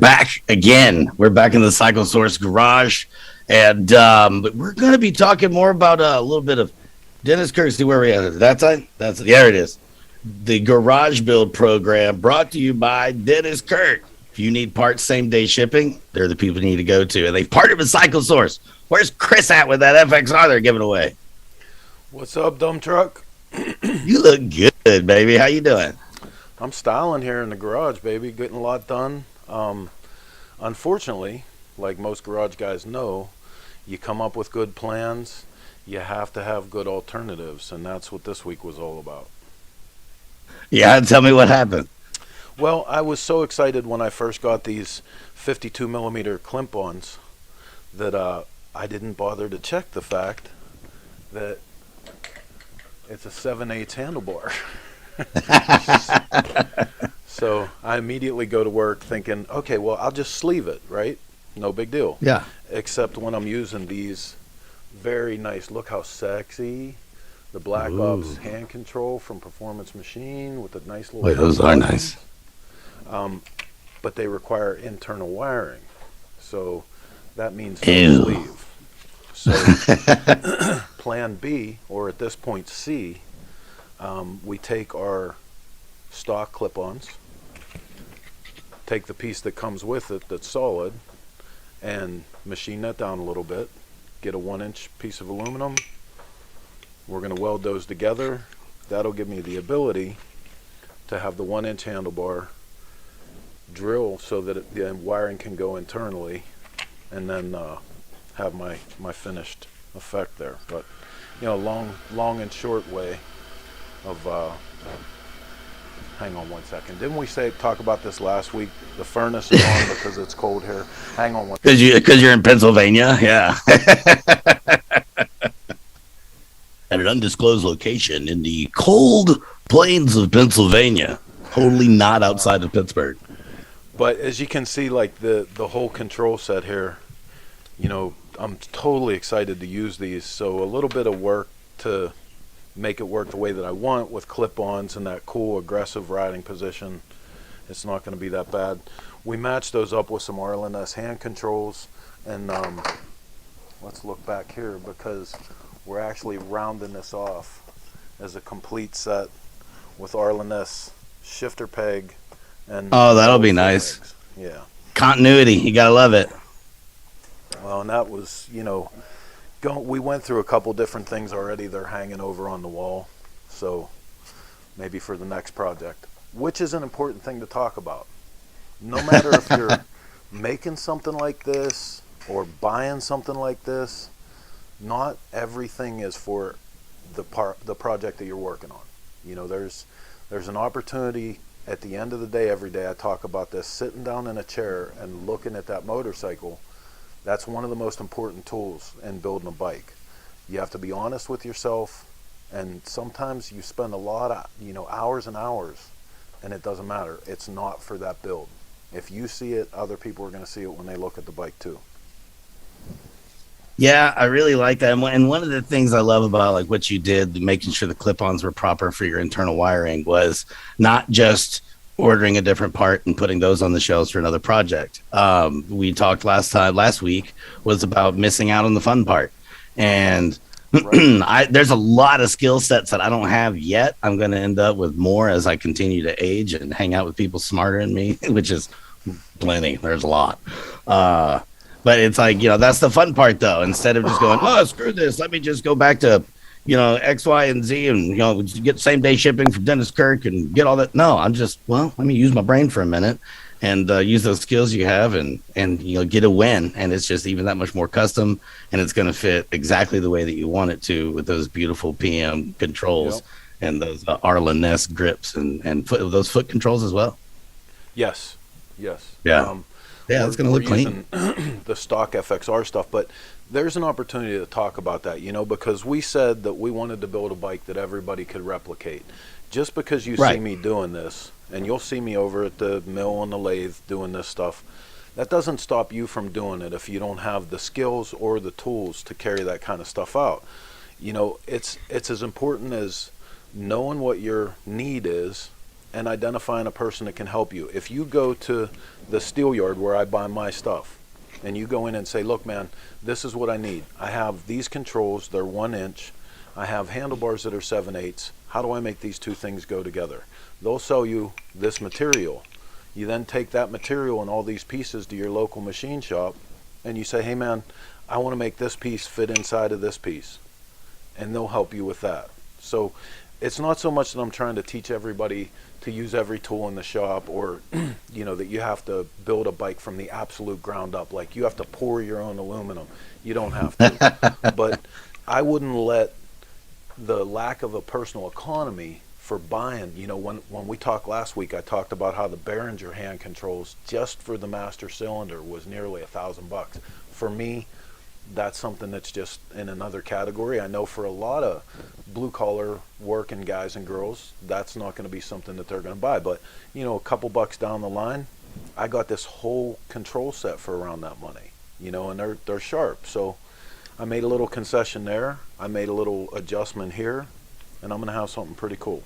back again. We're back in the Cycle Source garage, and we're going to be talking more about a little bit of Dennis Kirk. See where we at? That time? There it is. The Garage Build Program brought to you by Dennis Kirk. If you need parts same day shipping, they're the people you need to go to, and they've partnered with Cycle Source. Where's Chris at with that FXR they're giving away? What's up, Dumptruck? You look good, baby. How you doing? I'm styling here in the garage, baby. Getting a lot done. Unfortunately, like most garage guys know, you come up with good plans, you have to have good alternatives, and that's what this week was all about. Yeah, tell me what happened. Well, I was so excited when I first got these 52 millimeter clip-ons that I didn't bother to check the fact that it's a 7/8 handlebar. So I immediately go to work thinking, okay, well, I'll just sleeve it, right? No big deal. Yeah. Except when I'm using these very nice, look how sexy, the Black Ops hand control from Performance Machine with the nice little... Wait, those are nice. But they require internal wiring. So that means no sleeve. So plan B, or at this point C, we take our stock clip-ons, take the piece that comes with it that's solid, and machine that down a little bit, get a 1-inch piece of aluminum. We're going to weld those together. That'll give me the ability to have the 1-inch handlebar drill so that the wiring can go internally, and then have my finished effect there. But you know, long and short way of hang on one second. Didn't we talk about this last week? The furnace is on because it's cold here. Hang on one second. Because you're in Pennsylvania, yeah. At an undisclosed location in the cold plains of Pennsylvania, totally not outside of Pittsburgh. But as you can see, like the whole control set here, you know, I'm totally excited to use these. So a little bit of work to make it work the way that I want with clip-ons and that cool aggressive riding position. It's not going to be that bad. We matched those up with some RLNS hand controls, and let's look back here because we're actually rounding this off as a complete set with RLNS shifter peg and that'll be nice. legs. Yeah, continuity, you gotta love it. Well, and that was, you know, we went through a couple different things already. They're hanging over on the wall, so maybe for the next project, which is an important thing to talk about. No matter if you're making something like this or buying something like this, not everything is for the project that you're working on. You know, there's an opportunity at the end of the day. Every day I talk about this, sitting down in a chair and looking at that motorcycle. That's one of the most important tools in building a bike. You have to be honest with yourself, and sometimes you spend a lot of, you know, hours and hours, and it doesn't matter. It's not for that build. If you see it, other people are going to see it when they look at the bike too. Yeah, I really like that. And one of the things I love about like what you did, making sure the clip-ons were proper for your internal wiring, was not just ordering a different part and putting those on the shelves for another project. We talked last week was about missing out on the fun part. And right. There's a lot of skill sets that I don't have yet. I'm going to end up with more as I continue to age and hang out with people smarter than me, which is plenty. There's a lot. But it's like, you know, that's the fun part, though. Instead of just going, oh, screw this, let me just go back to, you know, X, Y, and Z and, you know, get same day shipping from Dennis Kirk and get all that. No, I'm just, well, let me use my brain for a minute and use those skills you have and, you know, get a win. And it's just even that much more custom, and it's going to fit exactly the way that you want it to with those beautiful PM controls. Yep. And those RLNS grips and those foot controls as well. Yes. Yeah. Yeah, it's going to look clean. The stock FXR stuff, but there's an opportunity to talk about that, you know, because we said that we wanted to build a bike that everybody could replicate. Just because you see me doing this, and you'll see me over at the mill on the lathe doing this stuff, that doesn't stop you from doing it if you don't have the skills or the tools to carry that kind of stuff out. You know, it's as important as knowing what your need is and identifying a person that can help you. If you go to the steel yard where I buy my stuff, and you go in and say, look, man, this is what I need. I have these controls, they're 1 inch. I have handlebars that are 7/8. How do I make these two things go together? They'll sell you this material. You then take that material and all these pieces to your local machine shop, and you say, hey, man, I want to make this piece fit inside of this piece. And they'll help you with that. So it's not so much that I'm trying to teach everybody to use every tool in the shop, or that you have to build a bike from the absolute ground up, like you have to pour your own aluminum. You don't have to. But I wouldn't let the lack of a personal economy for buying, when we talked last week, I talked about how the Behringer hand controls just for the master cylinder was nearly $1,000. For me, that's something that's just in another category. I know for a lot of blue collar working guys and girls, that's not going to be something that they're going to buy. But a couple bucks down the line, I got this whole control set for around that money. And they're sharp. So I made a little concession there. I made a little adjustment here, and I'm going to have something pretty cool.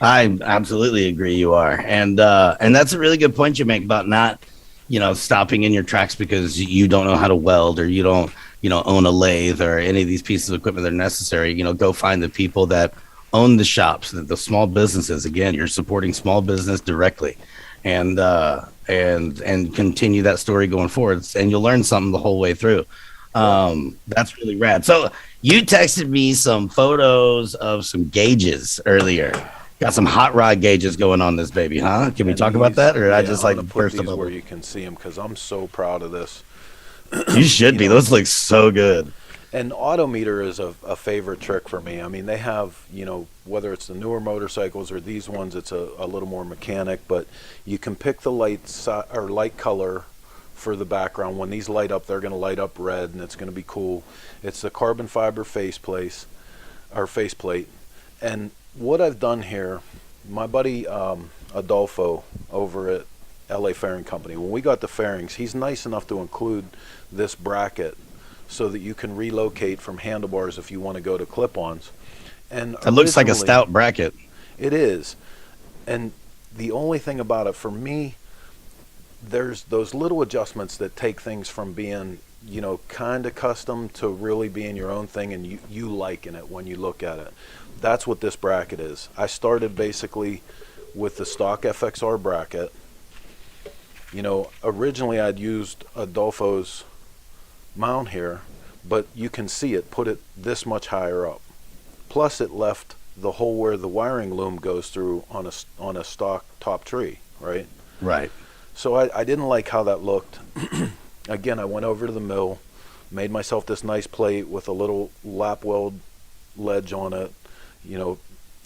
I absolutely agree you are. And that's a really good point you make about not stopping in your tracks because you don't know how to weld, or you don't, own a lathe or any of these pieces of equipment that are necessary. Go find the people that own the shops, the small businesses. Again, you're supporting small business directly, and continue that story going forward, and you'll learn something the whole way through. That's really rad. So you texted me some photos of some gauges earlier. Got some hot rod gauges going on this baby, huh? Can we talk about that, or I just like burst them where you can see them, because I'm so proud of this. You should be. Those look so good. And Autometer is a favorite trick for me. I mean, they have, whether it's the newer motorcycles or these ones, it's a little more mechanic, but you can pick the light color for the background. When these light up, they're going to light up red, and it's going to be cool. It's the carbon fiber faceplate. And what I've done here, my buddy Adolfo over at LA Fairing Company, when we got the fairings, he's nice enough to include this bracket so that you can relocate from handlebars if you want to go to clip-ons. And it looks like a stout bracket. It is. And the only thing about it for me, there's those little adjustments that take things from being, kind of custom to really being your own thing, and you liking it when you look at it. That's what this bracket is. I started basically with the stock FXR bracket. Originally I'd used Adolfo's mount here, but you can see it put it this much higher up. Plus it left the hole where the wiring loom goes through on a stock top tree, right? Right. So I didn't like how that looked. Again, I went over to the mill, made myself this nice plate with a little lap weld ledge on it,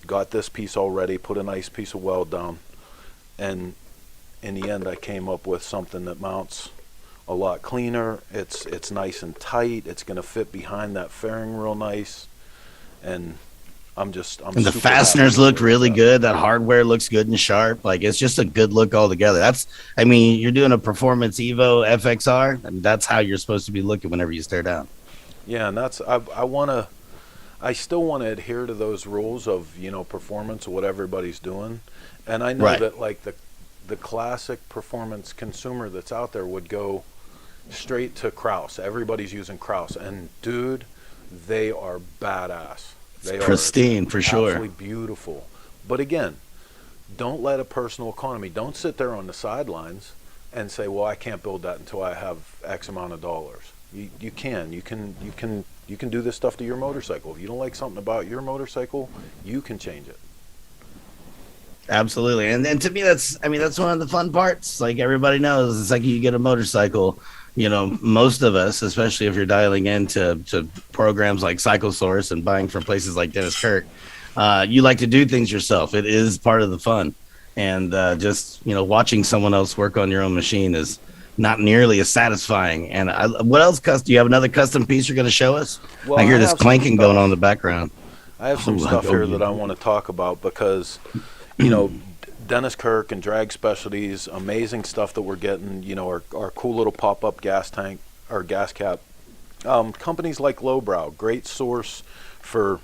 got this piece all ready, put a nice piece of weld down, and in the end I came up with something that mounts a lot cleaner. It's nice and tight. It's going to fit behind that fairing real nice, and and the fasteners look really good. That hardware looks good and sharp. Like, it's just a good look altogether. You're doing a Performance Evo FXR, and that's how you're supposed to be looking whenever you stare down. Yeah, and I still want to adhere to those rules of, performance of what everybody's doing. And I know that like the classic performance consumer that's out there would go straight to Kraus. Everybody's using Kraus, and dude, they are badass. They are pristine, for sure. Absolutely beautiful. But again, don't let a personal economy. Don't sit there on the sidelines and say, "Well, I can't build that until I have X amount of dollars." You can do this stuff to your motorcycle. If you don't like something about your motorcycle, you can change it. Absolutely. And to me, that's one of the fun parts. Like, everybody knows, it's like you get a motorcycle, most of us, especially if you're dialing into programs like Cycle Source and buying from places like Dennis Kirk, you like to do things yourself. It is part of the fun. And just, watching someone else work on your own machine is not nearly as satisfying. And what else? Do you have another custom piece you're going to show us? Well, I hear this clanking going on in the background. I have some stuff here that I want to talk about because, Dennis Kirk and Drag Specialties, amazing stuff that we're getting, our cool little pop-up gas tank or gas cap. Companies like Lowbrow, great source for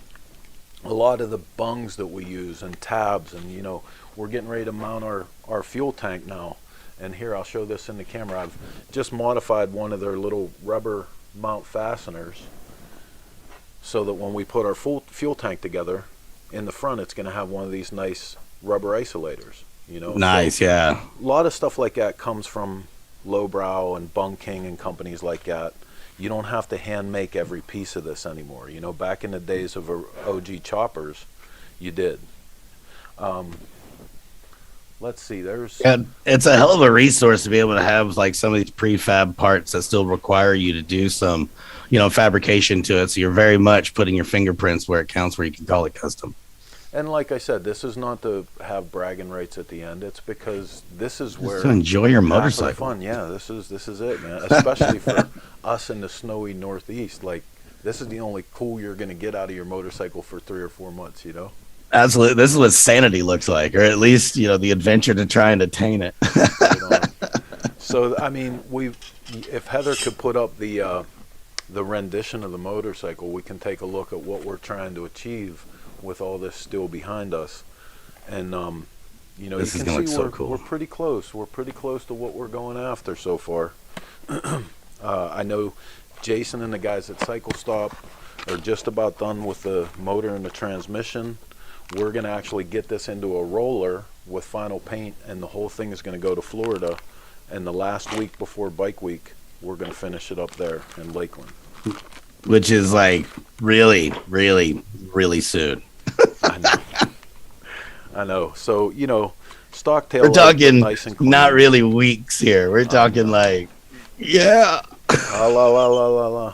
a lot of the bungs that we use and tabs, and we're getting ready to mount our fuel tank now. And here, I'll show this in the camera. I've just modified one of their little rubber mount fasteners so that when we put our fuel tank together, in the front it's going to have one of these nice rubber isolators. Nice, So yeah. a lot of stuff like that comes from Lowbrow and Bung King and companies like that. You don't have to hand make every piece of this anymore. Back in the days of OG choppers, you did. Let's see, there's... And it's a hell of a resource to be able to have like some of these prefab parts that still require you to do some, fabrication to it. So you're very much putting your fingerprints where it counts, where you can call it custom. And like I said, this is not to have bragging rights at the end. It's because this is where... Just to enjoy your half of the motorcycle. fun. Yeah, this is it, man. Especially for us in the snowy Northeast. Like, this is the only cool you're going to get out of your motorcycle for 3 or 4 months, Absolutely. This is what sanity looks like, or at least, the adventure to try and attain it. Right on. So, I mean, if Heather could put up the rendition of the motorcycle, we can take a look at what we're trying to achieve with all this still behind us. And, This is you gonna can see look so cool. we're pretty close. We're pretty close to what we're going after so far. I know Jason and the guys at Cycle Stop are just about done with the motor and the transmission. We're going to actually get this into a roller with final paint, and the whole thing is going to go to Florida. And the last week before Bike Week, we're going to finish it up there in Lakeland. Which is like really, really, really soon. I know. I know. So, stock tail We're lights are talking nice and clean. not really weeks here. We're talking like, yeah. La, la, la, la, la, la.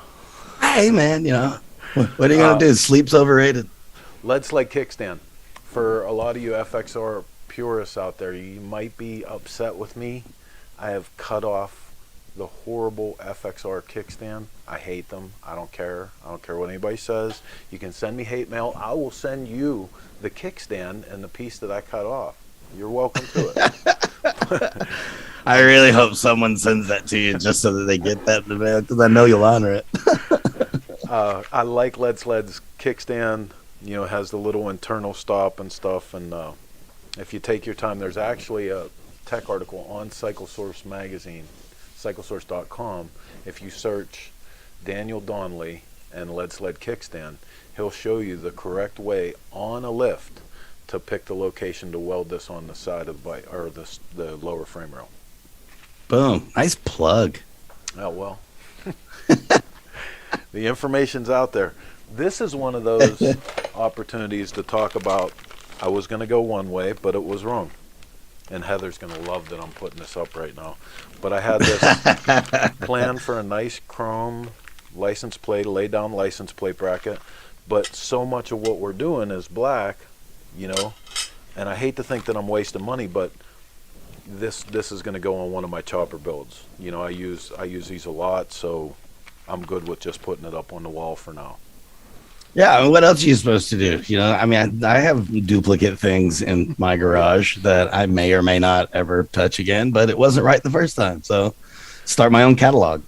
Hey, man, what are you going to do? Sleep's overrated. Lead sled kickstand. For a lot of you FXR purists out there, you might be upset with me. I have cut off the horrible FXR kickstand. I hate them. I don't care. I don't care what anybody says. You can send me hate mail. I will send you the kickstand and the piece that I cut off. You're welcome to it. I really hope someone sends that to you just so that they get that in the mail, because I know you'll honor it. I like Lead Sled's kickstand. It has the little internal stop and stuff. And if you take your time, there's actually a tech article on CycleSource magazine, cyclesource.com. If you search Daniel Donnelly and Lead Sled kickstand, he'll show you the correct way on a lift to pick the location to weld this on the side of the bike, or the lower frame rail. Boom. Nice plug. Oh, well. The information's out there. This is one of those opportunities to talk about, I was going to go one way, but it was wrong. And Heather's going to love that I'm putting this up right now. But I had this plan for a nice chrome license plate, lay down license plate bracket. But so much of what we're doing is black, and I hate to think that I'm wasting money, but this is going to go on one of my chopper builds. I use these a lot, so I'm good with just putting it up on the wall for now. Yeah, I mean, what else are you supposed to do? I have duplicate things in my garage that I may or may not ever touch again, but it wasn't right the first time. So start my own catalog.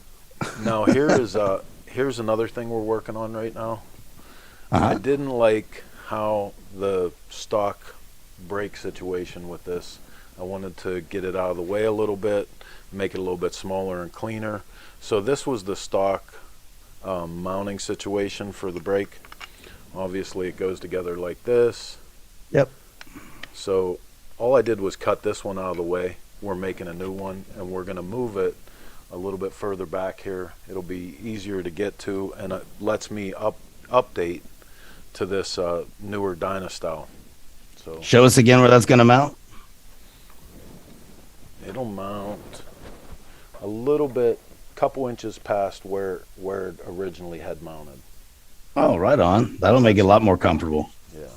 Now, here's another thing we're working on right now. I didn't like how the stock brake situation with this. I wanted to get it out of the way a little bit, make it a little bit smaller and cleaner. So this was the stock mounting situation for the brake. Obviously it goes together like this. Yep. So all I did was cut this one out of the way. We're making a new one, and we're going to move it a little bit further back here. It'll be easier to get to, and it lets me update to this newer Dyna style. So Show us again where that's going to mount. it'll mount a little bit, couple inches past where it originally had mounted. Oh, right on. That'll make it a lot more comfortable. Yeah.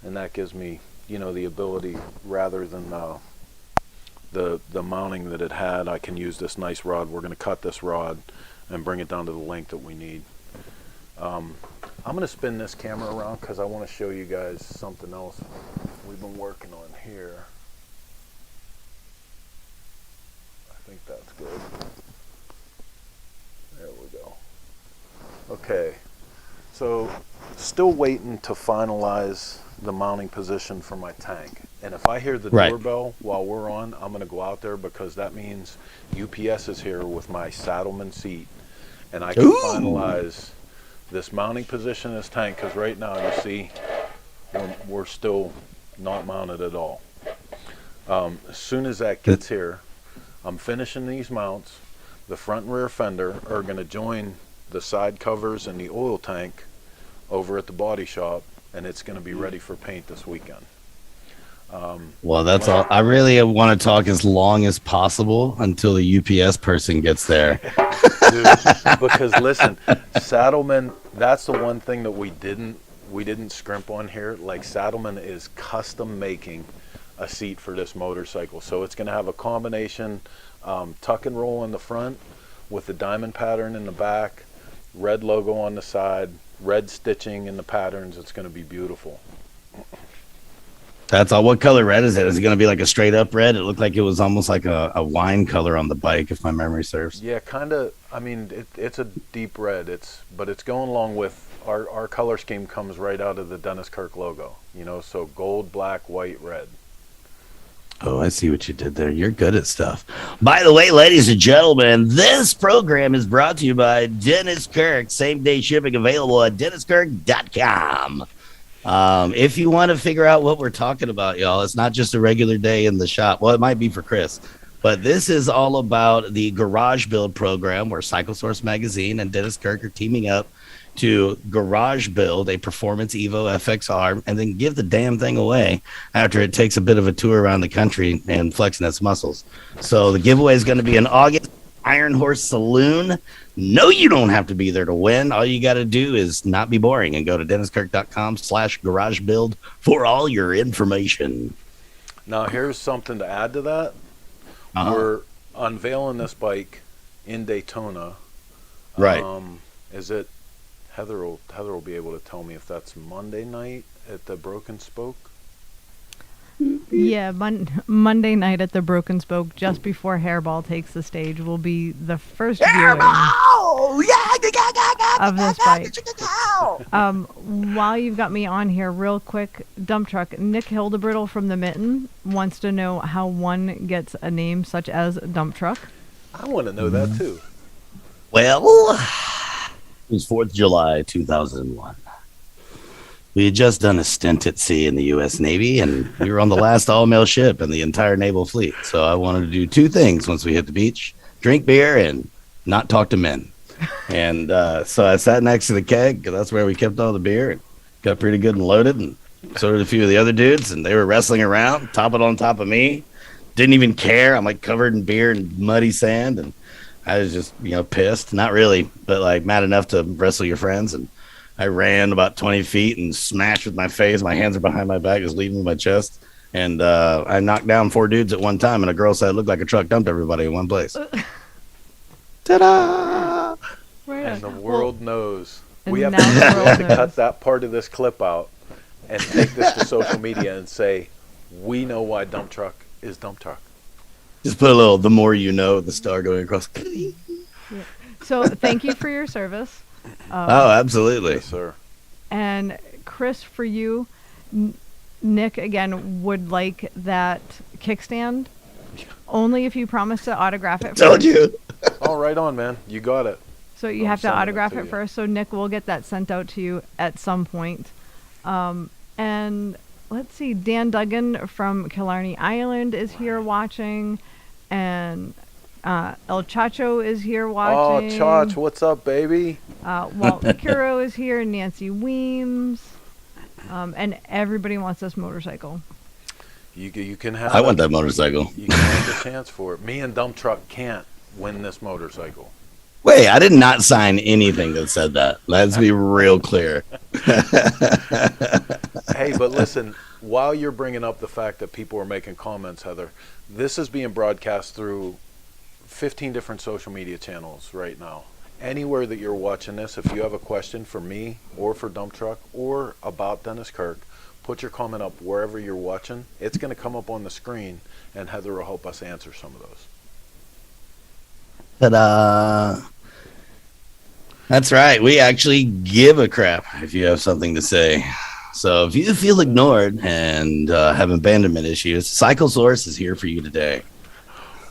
And that gives me, the ability, rather than the mounting that it had, I can use this nice rod. We're going to cut this rod and bring it down to the length that we need. I'm going to spin this camera around because I want to show you guys something else we've been working on here. I think that's good. There we go. Okay, so Still waiting to finalize the mounting position for my tank. And if I hear the Right. doorbell while we're on, I'm going to go out there, because that means UPS is here with my Saddleman seat, and I can Ooh. finalize this mounting position in this tank, because right now you see we're still not mounted at all. As soon as that gets here, I'm finishing these mounts. The front and rear fender are going to join the side covers and the oil tank over at the body shop, and it's going to be ready for paint this weekend. Well, that's all. I really want to talk as long as possible until the UPS person gets there. Dude, because listen, Saddleman, that's the one thing that we didn't scrimp on here. Like, Saddleman is custom making a seat for this motorcycle, so it's going to have a combination tuck and roll in the front with the diamond pattern in the back, red logo on the side, red stitching in the patterns. It's going to be beautiful. That's all. What color red is it? Is it going to be like a straight up red? It looked like it was almost like a wine color on the bike, if my memory serves. Yeah, kind of. I mean, it's a deep red. But it's going along with our color scheme. Comes right out of the Dennis Kirk logo. So gold, black, white, red. Oh, I see what you did there. You're good at stuff. By the way, ladies and gentlemen, this program is brought to you by Dennis Kirk. Same day shipping available at DennisKirk.com. If you want to figure out what we're talking about, y'all, it's not just a regular day in the shop. Well, it might be for Chris, but this is all about the garage build program where Cycle Source Magazine and Dennis Kirk are teaming up to garage build a Performance Evo FXR and then give the damn thing away after it takes a bit of a tour around the country and flexing its muscles. So the giveaway is going to be in August, Iron Horse Saloon. No, you don't have to be there to win. All you got to do is not be boring and go to DennisKirk.com/garage build for all your information. Now, here's something to add to that. We're unveiling this bike in Daytona. Right. Is it Heather will be able to tell me if that's Monday night at the Broken Spoke? Yeah, Monday night at the Broken Spoke, just before Hairball takes the stage, will be the first viewing of this bike. While you've got me on here, real quick, Dumptruck, Nick Hildebrittle from the Mitten wants to know how one gets a name such as Dumptruck. I want to know that too. Well, it was 4th of July, 2001. We had just done a stint at sea in the U.S. Navy, and we were on the last all-male ship in the entire naval fleet. So I wanted to do two things once we hit the beach: drink beer and not talk to men. And so I sat next to the keg, because that's where we kept all the beer, and got pretty good and loaded, and so did a few of the other dudes, and they were wrestling around, topping on top of me. Didn't even care. I'm like covered in beer and muddy sand, and I was just, pissed. Not really, but like mad enough to wrestle your friends. And I ran about 20 feet and smashed with my face. My hands are behind my back, just leaving my chest. And I knocked down 4 dudes at one time, and a girl said it looked like a truck dumped everybody in one place. Ta-da! Right. And the world knows. And We have now the world to knows. cut that part of this clip out and take this to social media and say, we know why Dumptruck is Dumptruck. Just put a little, the more you know, the star going across. So thank you for your service. Oh, absolutely. Yes, sir. And Chris, for you, Nick, again, would like that kickstand only if you promise to autograph it Told first. you. Oh, right on, man. You got it. So you I'm have to sending it autograph to it you. first. So Nick will get that sent out to you at some point. And let's see, Dan Duggan from Killarney Island is here watching, and El Chacho is here watching. Oh, Chach, what's up, baby? Walt Curo is here, Nancy Weems, and everybody wants this motorcycle. You can have I want it. that motorcycle. You can have the chance for it. Me and Dumptruck can't win this motorcycle. Wait, I did not sign anything that said that. Let's be real clear. Hey, but listen, while you're bringing up the fact that people are making comments, Heather, this is being broadcast through 15 different social media channels right now. Anywhere that you're watching this, if you have a question for me or for Dumptruck or about Dennis Kirk, put your comment up wherever you're watching. It's going to come up on the screen, and Heather will help us answer some of those. Ta-da! That's right. We actually give a crap if you have something to say. So if you feel ignored and have abandonment issues, Cycle Source is here for you today.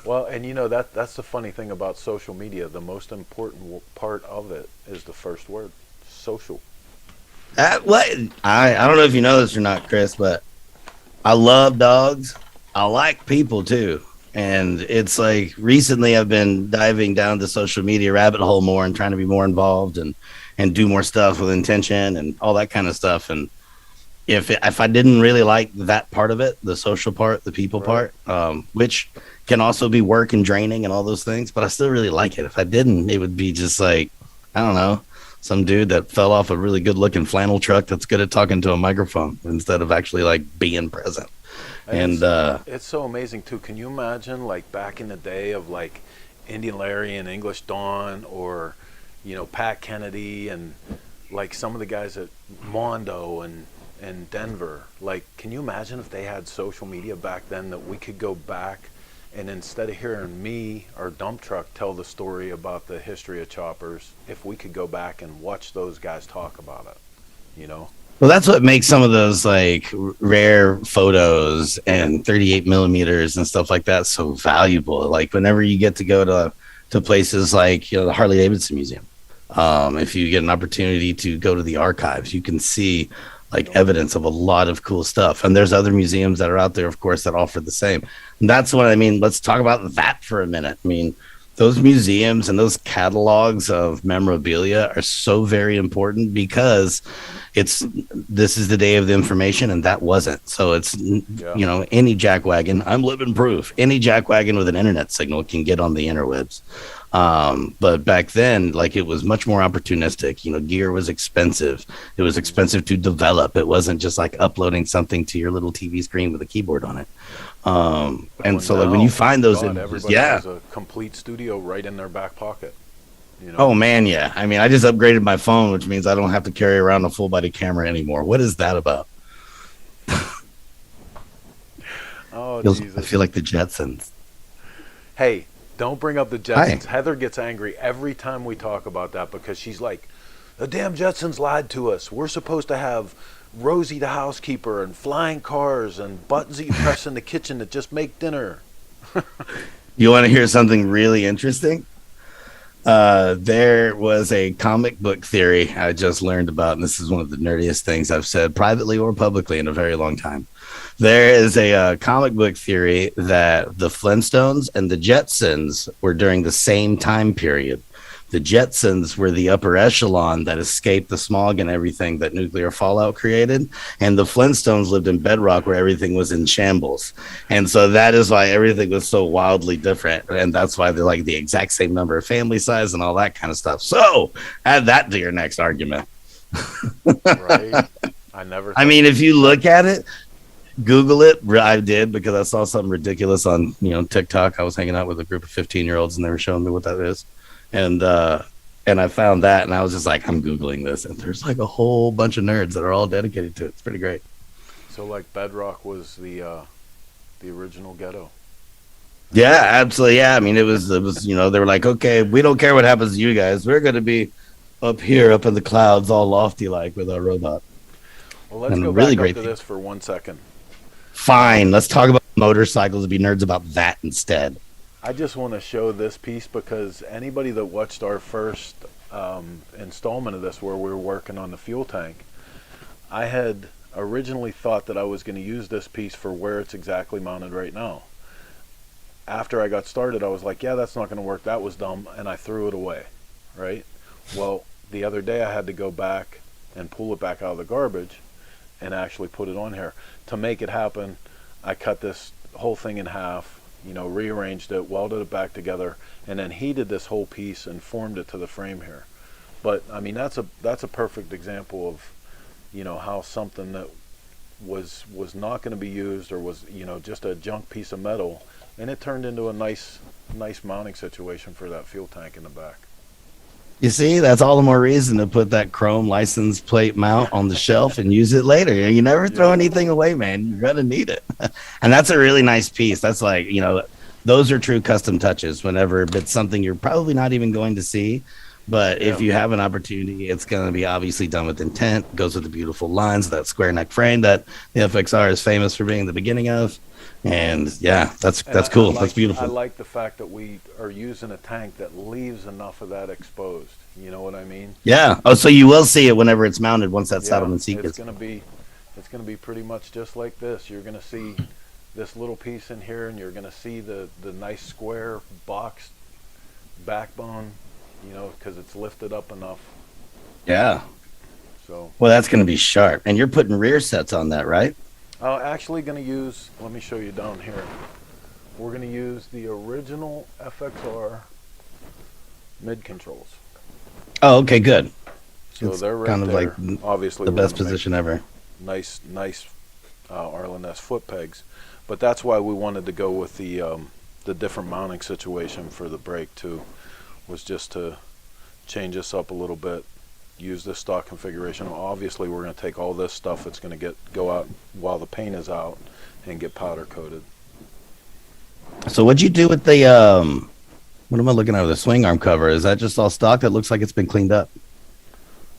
Well, and that's the funny thing about social media. The most important part of it is the first word, social. What I don't know if you know this or not, Chris, but I love dogs. I like people too. And it's like recently I've been diving down the social media rabbit hole more and trying to be more involved and do more stuff with intention and all that kind of stuff. And if I didn't really like that part of it, the social part, the people Right. part, which can also be work and draining and all those things, but I still really like it. If I didn't, it would be just like, I don't know, some dude that fell off a really good looking flannel truck that's good at talking to a microphone instead of actually like being present. And And it's so amazing too. Can you imagine like back in the day of like Indian Larry and English Dawn, or Pat Kennedy, and like some of the guys at Mondo and Denver. Like, can you imagine if they had social media back then, that we could go back and instead of hearing me or Dumptruck tell the story about the history of choppers, if we could go back and watch those guys talk about it. well, that's what makes some of those like rare photos and 38 millimeters and stuff like that so valuable. Like whenever you get to go to places like the Harley Davidson Museum, if you get an opportunity to go to the archives, you can see like evidence of a lot of cool stuff. And there's other museums that are out there, of course, that offer the same. And that's what I mean. Let's talk about that for a minute. I mean, those museums and those catalogs of memorabilia are so very important because this is the day of the information and that wasn't. So it's Yeah. any jackwagon, I'm living proof, any jackwagon with an internet signal can get on the interwebs. But back then, like, it was much more opportunistic. Gear was expensive. It was expensive to develop. It wasn't just like uploading something to your little TV screen with a keyboard on it. And so like when you find those images, everybody yeah. has a complete studio right in their back pocket. Oh man, yeah. I mean, I just upgraded my phone, which means I don't have to carry around a full body camera anymore. What is that about? Oh, I Jesus. feel like the Jetsons. Hey, don't bring up the Jetsons. Heather gets angry every time we talk about that because she's like, the damn Jetsons lied to us. We're supposed to have Rosie the housekeeper and flying cars and buttons that you press in the kitchen that just make dinner. You want to hear something really interesting? There was a comic book theory I just learned about, and this is one of the nerdiest things I've said privately or publicly in a very long time. There is a comic book theory that the Flintstones and the Jetsons were during the same time period. The Jetsons were the upper echelon that escaped the smog and everything that nuclear fallout created. And the Flintstones lived in bedrock where everything was in shambles. And so that is why everything was so wildly different. And that's why they're like the exact same number of family size and all that kind of stuff. So add that to your next argument. Right? I mean, if you look at it, Google it. I did because I saw something ridiculous on TikTok. I was hanging out with a group of 15-year-olds and they were showing me what that is. And I found that, and I was just like, I'm Googling this, and there's like a whole bunch of nerds that are all dedicated to it. It's pretty great. So like Bedrock was the original ghetto. Yeah, absolutely. Yeah, I mean, it was they were like, okay, we don't care what happens to you guys. We're going to be up here, up in the clouds, all lofty like with our robot. Well, let's And go really back great up to this for 1 second. Fine, let's talk about motorcycles and be nerds about that instead. I just want to show this piece because anybody that watched our first installment of this where we were working on the fuel tank, I had originally thought that I was going to use this piece for where it's exactly mounted right now. After I got started, I was like, yeah, that's not going to work. That was dumb. And I threw it away, right? Well, the other day I had to go back and pull it back out of the garbage and actually put it on here. To make it happen, I cut this whole thing in half, rearranged it, welded it back together, and then heated this whole piece and formed it to the frame here. But I mean, that's a perfect example of, how something that was not going to be used or was, just a junk piece of metal, and it turned into a nice mounting situation for that fuel tank in the back. You see, that's all the more reason to put that chrome license plate mount on the shelf and use it later. You never throw anything away, man. You're going to need it. And that's a really nice piece. That's like, those are true custom touches whenever it's something you're probably not even going to see, But Yeah. if you have an opportunity, it's going to be obviously done with intent. Goes with the beautiful lines, that square neck frame that the FXR is famous for being the beginning of. And yeah, And that's cool. That's I beautiful. like the fact that we are using a tank that leaves enough of that exposed. You know what I mean? Yeah. Oh, so you will see it whenever it's mounted once that Yeah, settlement seat gets. it's gonna be pretty much just like this. You're gonna see this little piece in here, and you're gonna see the nice square box backbone. You know, because it's lifted up enough. Yeah. So, Well, that's going to be sharp. And you're putting rear sets on that, right? I'm actually gonna use. Let me show you down here. We're gonna use the original FXR mid controls. Oh, okay, good. So It's they're right kind of like there. Obviously, the we're best gonna make position ever. nice Arlen S foot pegs, but that's why we wanted to go with the different mounting situation for the brake too, was just to change this up a little bit, use this stock configuration. Obviously, we're going to take all this stuff that's going to go out while the paint is out and get powder coated. So what'd you do with the what am I looking at? The swing arm cover? Is that just all stock that looks like it's been cleaned up?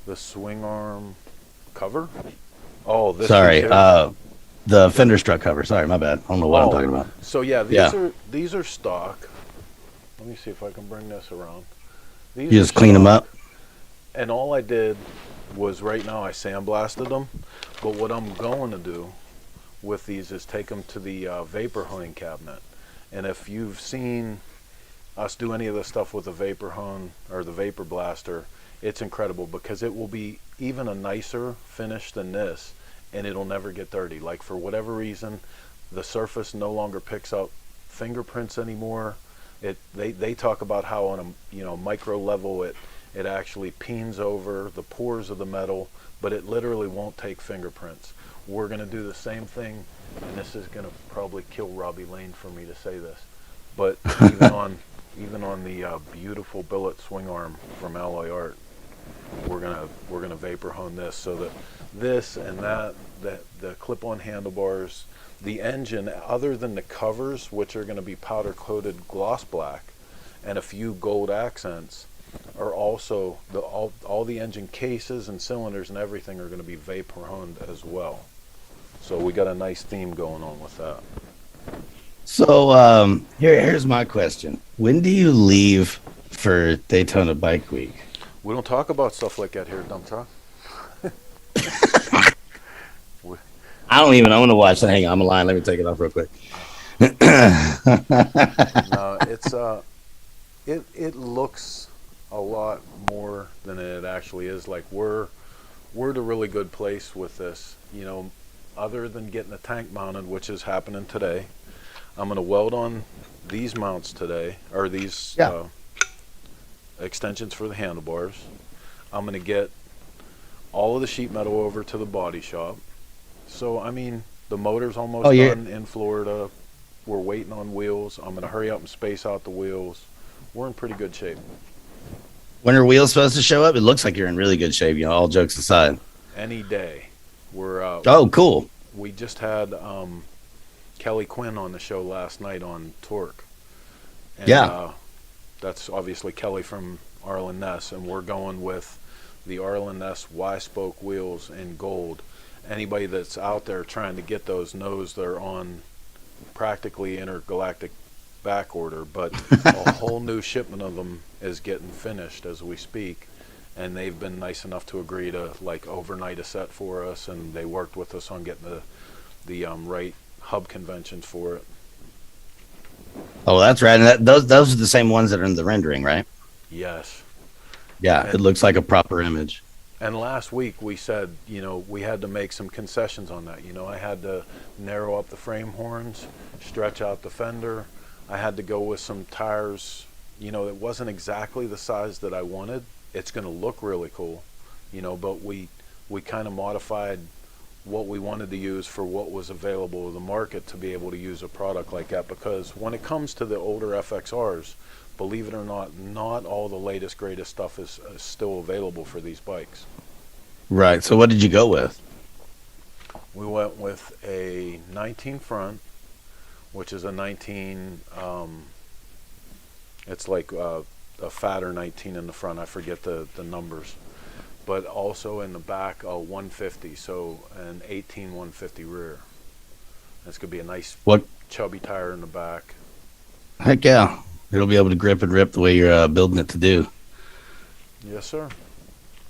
The swing arm cover. Oh, this Sorry, is here. the fender strut cover. Sorry, my bad. I don't know what I'm talking about. So yeah, Yeah. these are stock. Let me see if I can bring this around. These You are just clean them stock. up. And all I did was right now I sandblasted them. But what I'm going to do with these is take them to the vapor honing cabinet. And if you've seen us do any of the stuff with the vapor hone or the vapor blaster, it's incredible because it will be even a nicer finish than this, and it'll never get dirty. Like for whatever reason, the surface no longer picks up fingerprints anymore. They talk about how on a micro level it actually peens over the pores of the metal, but it literally won't take fingerprints. We're going to do the same thing, and this is going to probably kill Robbie Lane for me to say this, but even on the beautiful billet swing arm from Alloy Art, we're gonna vapor hone this so that this and that the clip-on handlebars, the engine, other than the covers, which are going to be powder coated gloss black, and a few gold accents, are also all the engine cases and cylinders and everything are going to be vapor honed as well. So we got a nice theme going on with that. So here's my question: when do you leave for Daytona Bike Week? We don't talk about stuff like that here at Dumptruck. I don't even. I want to watch that. Hang on, I'm a line. Let me take it off real quick. No, it looks a lot more than it actually is. Like we're at a really good place with this. You know, other than getting the tank mounted, which is happening today. I'm going to weld on these mounts today, or these extensions for the handlebars. I'm going to get all of the sheet metal over to the body shop. So, I mean, the motor's almost done in Florida. We're waiting on wheels. I'm going to hurry up and space out the wheels. We're in pretty good shape. When are wheels supposed to show up? It looks like you're in really good shape, all jokes aside. Any day. We're oh, cool. We just had Kelly Quinn on the show last night on Torque. And, that's obviously Kelly from Arlen Ness, and we're going with the Arlen Ness Y-spoke wheels in gold. Anybody that's out there trying to get those knows they're on practically intergalactic back order, but a whole new shipment of them is getting finished as we speak, and they've been nice enough to agree to like overnight a set for us, and they worked with us on getting the right hub conventions for it. Oh, that's right. And those are the same ones that are in the rendering, right? Yes. Yeah, it looks like a proper image. And last week we said, we had to make some concessions on that. I had to narrow up the frame horns, stretch out the fender. I had to go with some tires. It wasn't exactly the size that I wanted. It's going to look really cool, but we kind of modified what we wanted to use for what was available in the market to be able to use a product like that. Because when it comes to the older FXRs, believe it or not all the latest, greatest stuff is still available for these bikes. Right. So what did you go with? We went with a 19 front, which is a 19, it's like a fatter 19 in the front. I forget the numbers. But also in the back, a 150, so an 18 150 rear. That's going to be a nice What? chubby tire in the back. Heck yeah. It'll be able to grip and rip the way you're building it to do. Yes, sir.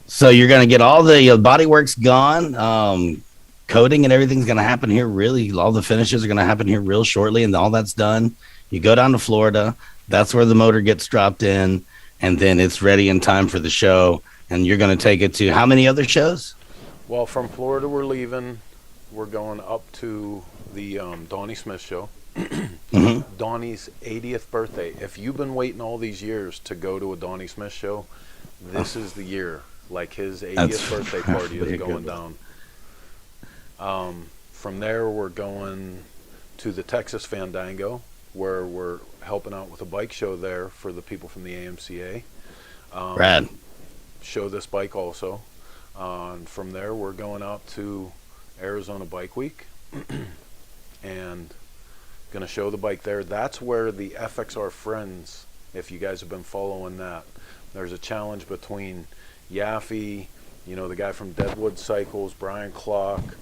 So you're going to get all the bodywork's gone. Coating and everything's going to happen here really. All the finishes are going to happen here real shortly, and all that's done. You go down to Florida. That's where the motor gets dropped in, and then it's ready in time for the show. And you're going to take it to how many other shows? Well, from Florida, we're leaving. We're going up to the Donnie Smith show. Mm-hmm. Donnie's 80th birthday. If you've been waiting all these years to go to a Donnie Smith show, this is the year. Like his 80th birthday party is going down. From there, we're going to the Texas Fandango, where we're helping out with a bike show there for the people from the AMCA. Rad. Show this bike also. And from there, we're going out to Arizona Bike Week and going to show the bike there. That's where the FXR Friends, if you guys have been following that, there's a challenge between Yaffe, the guy from Deadwood Cycles, Brian Clock,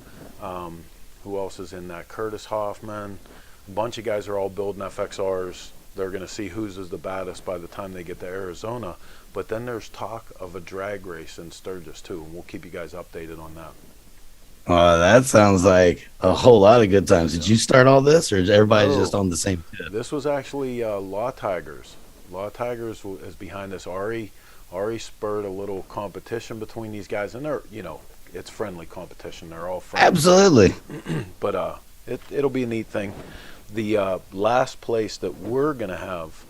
who else is in that? Curtis Hoffman. A bunch of guys are all building FXRs. They're going to see whose is the baddest by the time they get to Arizona. But then there's talk of a drag race in Sturgis too, and we'll keep you guys updated on that. That sounds like a whole lot of good times. Did you start all this, or is everybody just on the same tip? This was actually Law Tigers. Law Tigers is behind this. Ari spurred a little competition between these guys, and they're, it's friendly competition. They're all friends. Absolutely. But it'll be a neat thing. The last place that we're going to have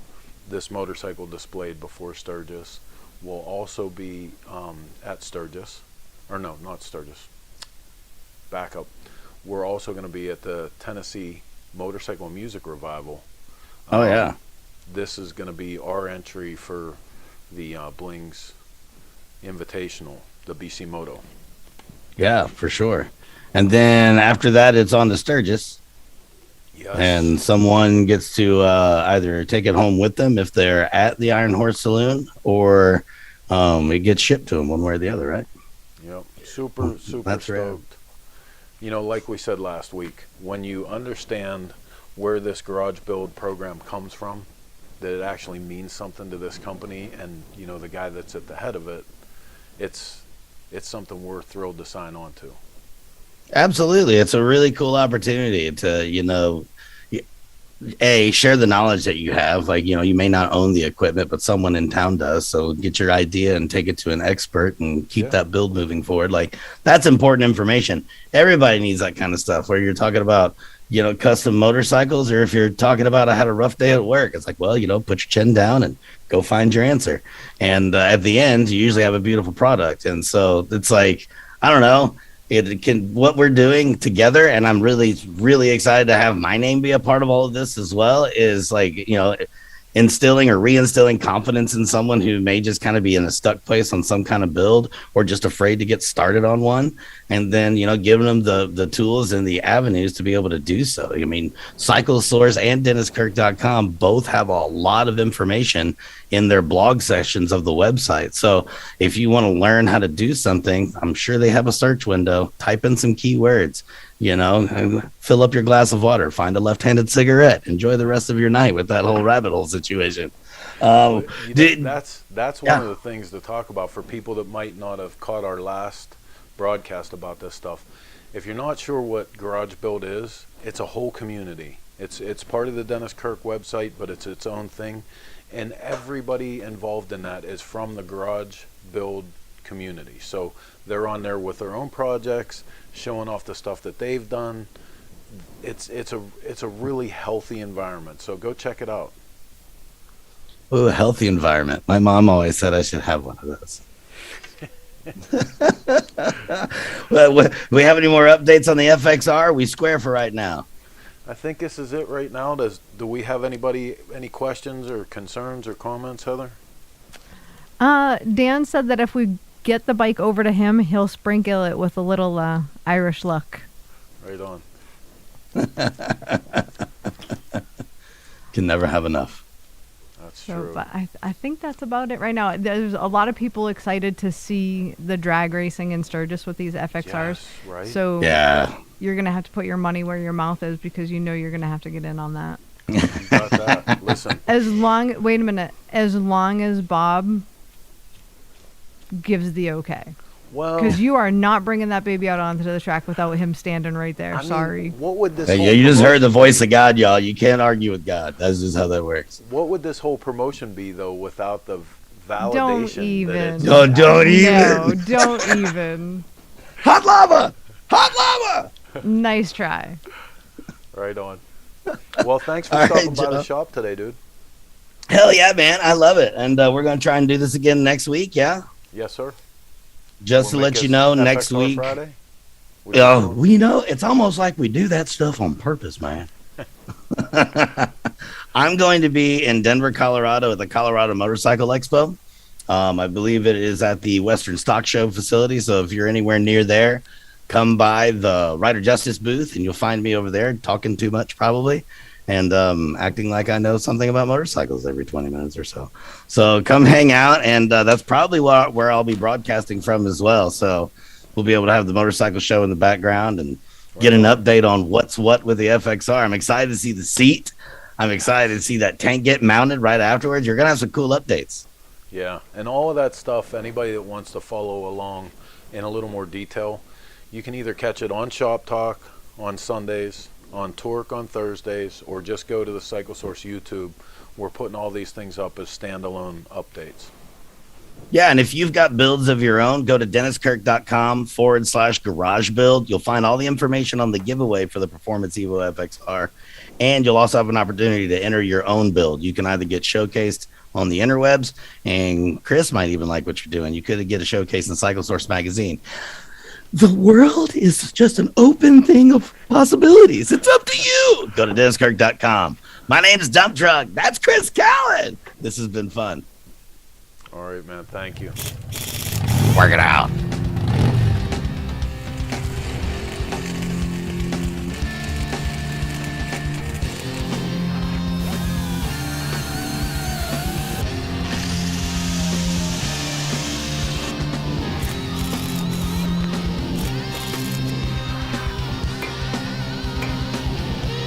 this motorcycle displayed before Sturgis will also be at Sturgis. Or no, not Sturgis. Back up. We're also going to be at the Tennessee Motorcycle and Music Revival. Oh, yeah. This is going to be our entry for the Blings Invitational, the BC Moto. Yeah, for sure. And then after that, it's on to Sturgis. Yes. And someone gets to either take it home with them if they're at the Iron Horse Saloon, or it gets shipped to them one way or the other, right? Yep. Super That's stoked. Like we said last week, when you understand where this garage build program comes from, that it actually means something to this company, and the guy that's at the head of it, it's something we're thrilled to sign on to. Absolutely. It's a really cool opportunity to, share the knowledge that you have. Like, you may not own the equipment, but someone in town does. So get your idea and take it to an expert and keep that build moving forward. Like, that's important information. Everybody needs that kind of stuff, where you're talking about, custom motorcycles, or if you're talking about I had a rough day at work, it's like, well, put your chin down and go find your answer. And at the end, you usually have a beautiful product. And so it's like, I don't know, what we're doing together, and I'm really, really excited to have my name be a part of all of this as well, is like, instilling or reinstilling confidence in someone who may just kind of be in a stuck place on some kind of build, or just afraid to get started on one, and then giving them the tools and the avenues to be able to do so. I mean, Cycle Source and DennisKirk.com both have a lot of information in their blog sections of the website. So if you want to learn how to do something, I'm sure they have a search window. Type in some keywords, fill up your glass of water, find a left-handed cigarette, enjoy the rest of your night with that whole rabbit hole situation. That's one of the things to talk about for people that might not have caught our last broadcast about this stuff. If you're not sure what Garage Build is, it's a whole community. It's part of the Dennis Kirk website, but it's its own thing. And everybody involved in that is from the Garage Build community. So they're on there with their own projects, showing off the stuff that they've done. It's a really healthy environment. So go check it out. Ooh, a healthy environment. My mom always said I should have one of those. Well, we have any more updates on the FXR? We square for right now. I think this is it right now. Do we have any questions or concerns or comments, Heather? Dan said that if we get the bike over to him, he'll sprinkle it with a little Irish luck. Right on. Can never have enough. That's True. But I think that's about it right now. There's a lot of people excited to see the drag racing in Sturgis with these FXRs. Yes, right. So Yeah. you're gonna have to put your money where your mouth is because you know you're gonna have to get in on that. You got that. Listen, Wait a minute. As long as Bob gives the okay. well, Because you are not bringing that baby out onto the track without him standing right there. I mean, Sorry. what would this? Hey, whole yeah, you just heard the promotion voice be? of God, y'all. You can't argue with God. That's just how that works. What would this whole promotion be though without the validation? Don't that even. it's- Don't No, even. don't even. Hot lava! Hot lava! Nice try. Right on. Well, thanks for All stopping right, by the Joe. shop today, dude. Hell yeah, man. I love it. And we're going to try and do this again next week, yeah? Yes, sir. Just We'll to make let you us know, FXR next week. Friday. Oh, we know it's almost like we do that stuff on purpose, man. I'm going to be in Denver, Colorado at the Colorado Motorcycle Expo. I believe it is at the Western Stock Show facility. So if you're anywhere near there, come by the Rider Justice booth and you'll find me over there talking too much probably and acting like I know something about motorcycles every 20 minutes or so. So come hang out, and that's probably where I'll be broadcasting from as well. So we'll be able to have the motorcycle show in the background and get an update on what's what with the FXR. I'm excited to see the seat. I'm excited to see that tank get mounted right afterwards. You're going to have some cool updates. Yeah, and all of that stuff, anybody that wants to follow along in a little more detail, you can either catch it on Shop Talk on Sundays, on Torque on Thursdays, or just go to the Cycle Source YouTube. We're putting all these things up as standalone updates. Yeah, and if you've got builds of your own, go to denniskirk.com/garage build. You'll find all the information on the giveaway for the Performance Evo FXR, and you'll also have an opportunity to enter your own build. You can either get showcased on the interwebs, and Chris might even like what you're doing. You could get a showcase in Cycle Source magazine. The world is just an open thing of possibilities. It's up to you. Go to denniskirk.com. My name is Dumptruck. That's Chris Callan. This has been fun. All right, man. Thank you. Work it out.